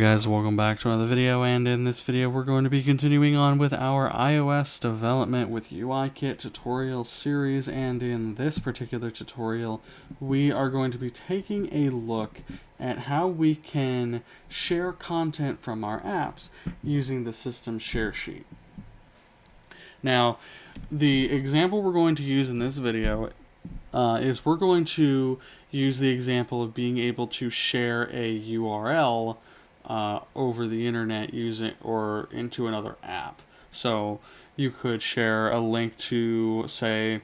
Guys, welcome back to another video, and in this video we're going to be continuing on with our iOS development with UIKit tutorial series, and in this particular tutorial we are going to be taking a look at how we can share content from our apps using the system share sheet. Now, the example we're going to use in this video is we're going to use the example of being able to share a URL over the internet using or into another app. So you could share a link to, say,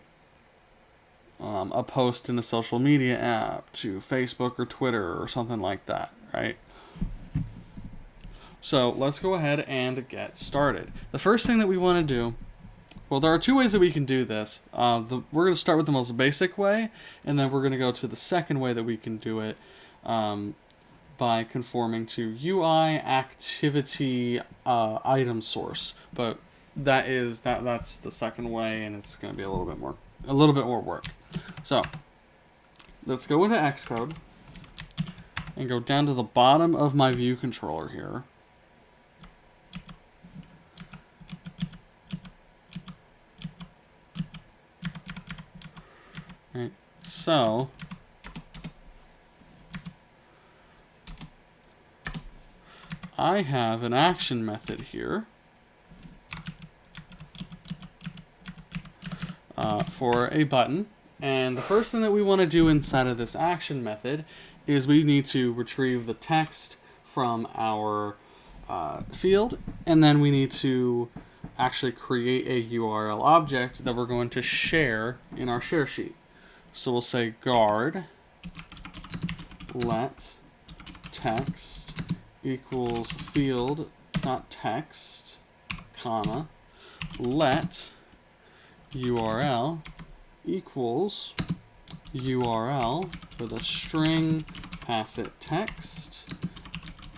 a post in a social media app to Facebook or Twitter or something like that, right? So let's go ahead and get started. The first thing that we want to do, well, there are two ways that we can do this. We're going to start with the most basic way, and then we're going to go to the second way that we can do it by conforming to UI activity item source. But that's the second way, and it's going to be a little bit more work. So let's go into Xcode and go down to the bottom of my view controller here. Right. So I have an action method here for a button, and the first thing that we want to do inside of this action method is we need to retrieve the text from our field, and then we need to actually create a URL object that we're going to share in our share sheet. So we'll say guard let text equals field dot text, comma, let URL equals URL with a string, pass it text,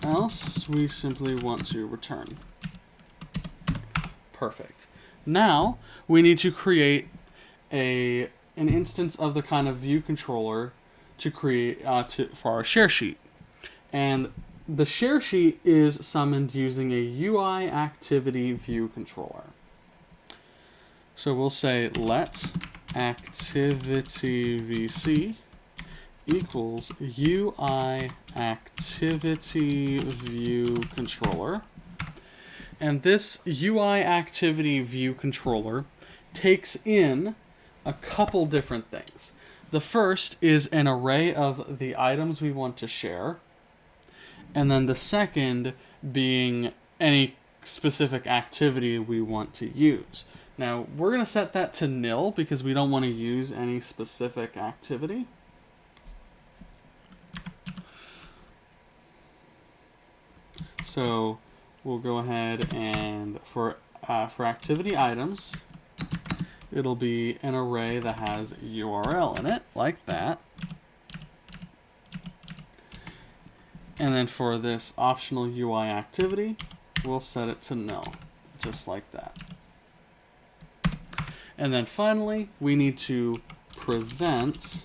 else we simply want to return. Perfect. Now we need to create an instance of the kind of view controller to create for our share sheet, and the share sheet is summoned using a UI activity view controller. So we'll say let activity VC equals UI activity view controller. And this UI activity view controller takes in a couple different things. The first is an array of the items we want to share, and then the second being any specific activity we want to use. Now, we're going to set that to nil because we don't want to use any specific activity. So we'll go ahead and for activity items, it'll be an array that has URL in it, like that. And then for this optional UI activity, we'll set it to null, just like that. And then finally, we need to present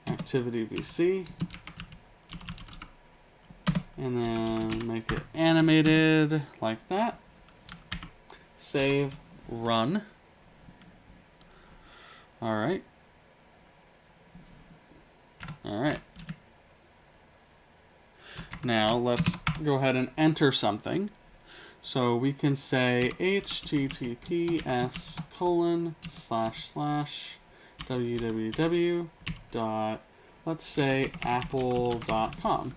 activity VC, and then make it animated like that. Save, run. All right. Now let's go ahead and enter something. So we can say https://www. Let's say apple.com,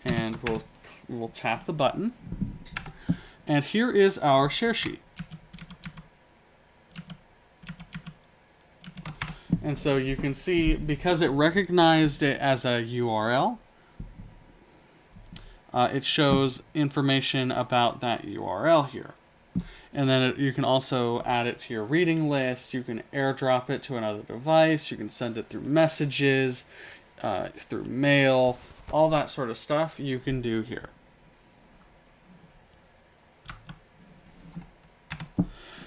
and we'll tap the button, and here is our share sheet. And so you can see, because it recognized it as a URL, it shows information about that URL here. And then you can also add it to your reading list. You can airdrop it to another device. You can send it through messages, through mail, all that sort of stuff you can do here.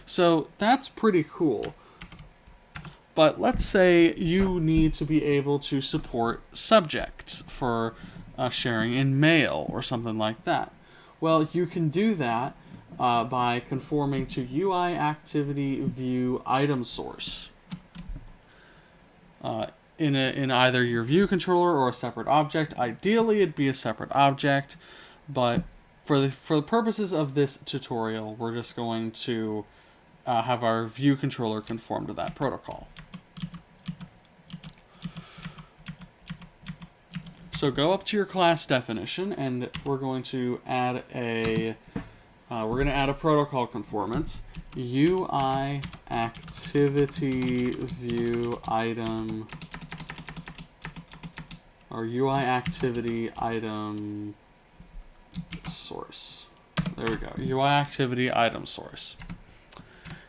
So that's pretty cool. But let's say you need to be able to support subjects for sharing in mail or something like that. Well, you can do that by conforming to UI activity view item source in either your view controller or a separate object. Ideally, it'd be a separate object, but for the purposes of this tutorial, we're just going to have our view controller conform to that protocol. So go up to your class definition, and we're going to add a protocol conformance. UI activity view item, or UI activity item source. There we go. UI activity item source.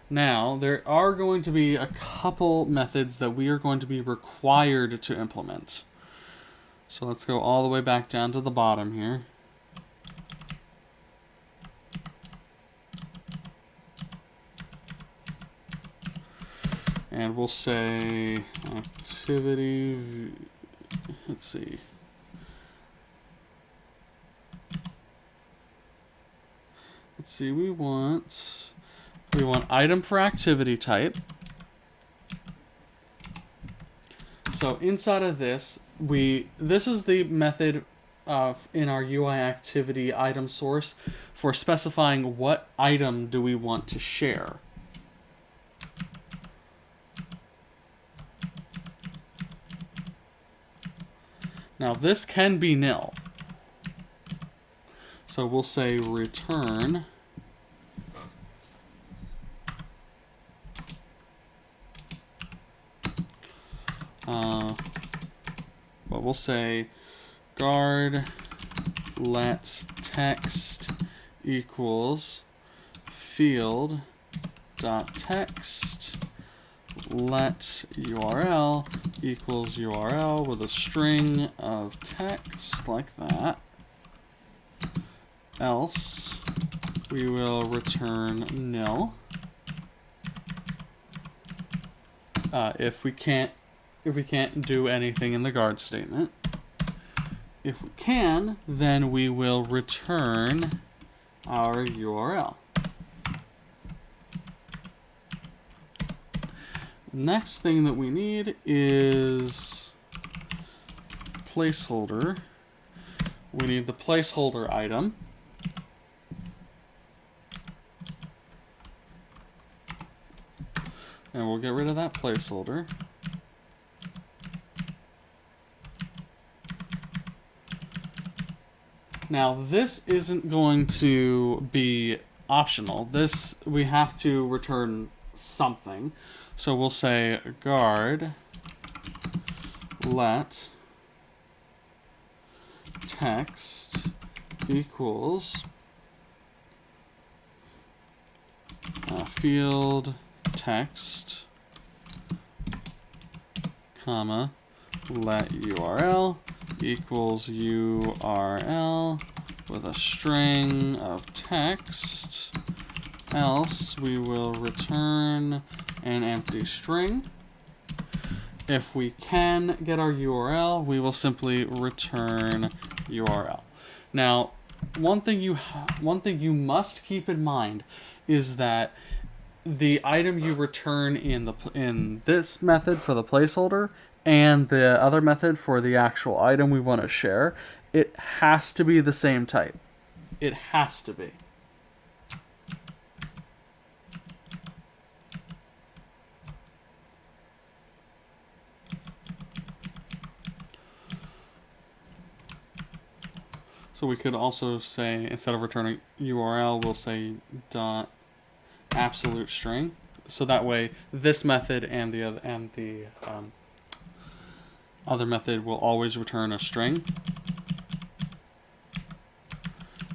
Now, there are going to be a couple methods that we are going to be required to implement. So let's go all the way back down to the bottom here. And we'll say activity, let's see. We want item for activity type. So inside of this, this is the method in our UI activity item source for specifying what item do we want to share. Now this can be nil. So we'll say return but we'll say guard let text equals field dot text let URL equals URL with a string of text like that. Else we will return nil. If we can't do anything in the guard statement. If we can, then we will return our URL. Next thing that we need is placeholder. We need the placeholder item. And we'll get rid of that placeholder. Now this isn't going to be optional. This, we have to return something. So we'll say guard let text equals field text, comma, let URL equals URL with a string of text, else we will return an empty string. If we can get our URL, we will simply return URL. Now, one thing you must keep in mind is that the item you return in this method for the placeholder and the other method for the actual item we want to share, it has to be the same type. It has to be. So we could also say, instead of returning URL, we'll say dot absolute string. So that way, this method and the other method will always return a string.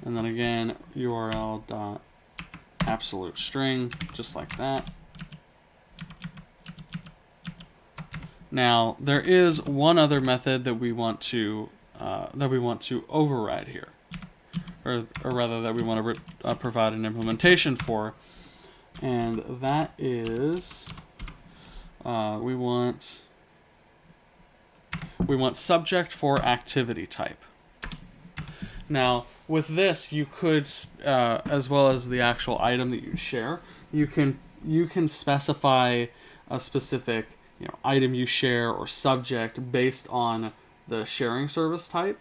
And then again, URL dot absolute string, just like that. Now, there is one other method that we want to override here, or rather that we want to provide an implementation for, and that is we want subject for activity type. Now, with this, you could, as well as the actual item that you share, you can specify a specific item you share or subject based on the sharing service type.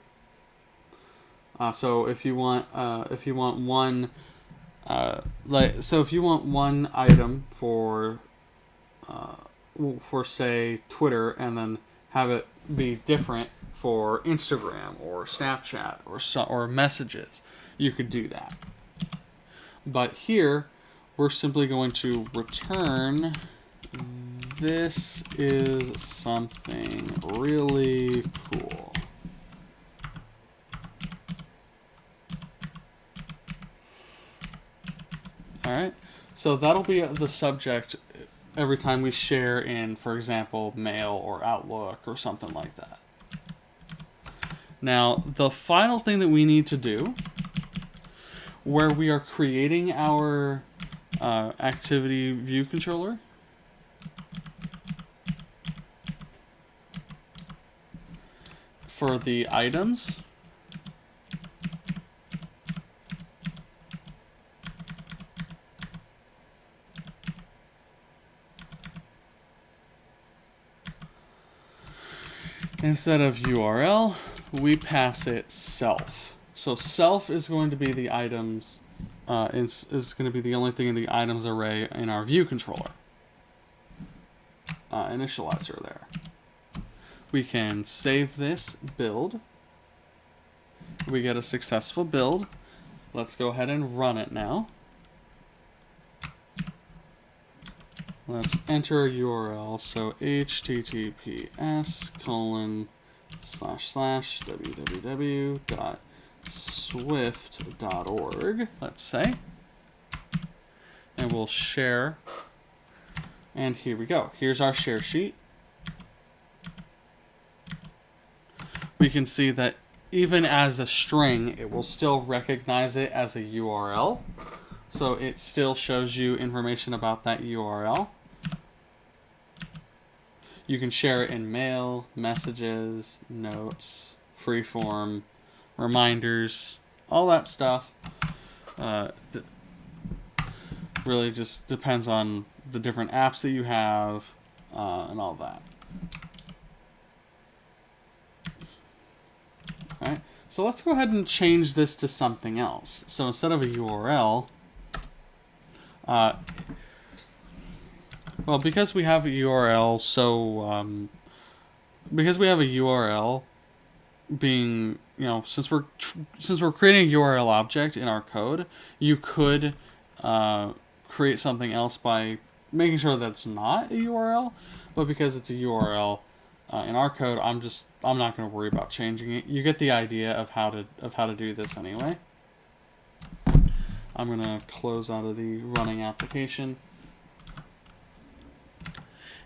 So if you want one if you want one item for say Twitter, and then have it be different for Instagram or Snapchat or messages, you could do that. But here we're simply going to return this is something really cool. Alright, so that'll be the subject every time we share in, for example, Mail or Outlook or something like that. Now, the final thing that we need to do, where we are creating our activity view controller, for the items, instead of URL, we pass it self. So self is going to be the items, is going to be the only thing in the items array in our view controller. Initializer there. We can save this build. We get a successful build. Let's go ahead and run it now. Let's enter a URL. So https://www.swift.org, let's say. And we'll share. And here we go. Here's our share sheet. We can see that even as a string, it will still recognize it as a URL. So it still shows you information about that URL. You can share it in Mail, Messages, Notes, Freeform, Reminders, all that stuff. Really just depends on the different apps that you have and all that. Alright, so let's go ahead and change this to something else. So instead of a URL, well, because we have a URL, because we have a URL being, since we're creating a URL object in our code, you could create something else by making sure that it's not a URL. But because it's a URL in our code, I'm not going to worry about changing it. You get the idea of how to do this anyway. I'm going to close out of the running application.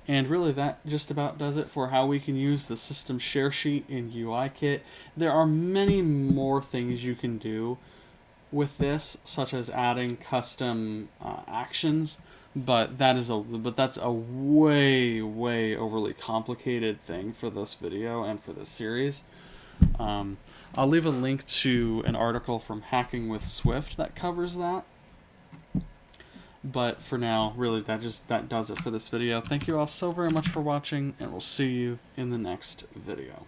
And really that just about does it for how we can use the system share sheet in UIKit. There are many more things you can do with this, such as adding custom actions, but that's a way overly complicated thing for this video and for this series. I'll leave a link to an article from Hacking with Swift that covers that. But for now, really, that does it for this video. Thank you all so very much for watching, and we'll see you in the next video.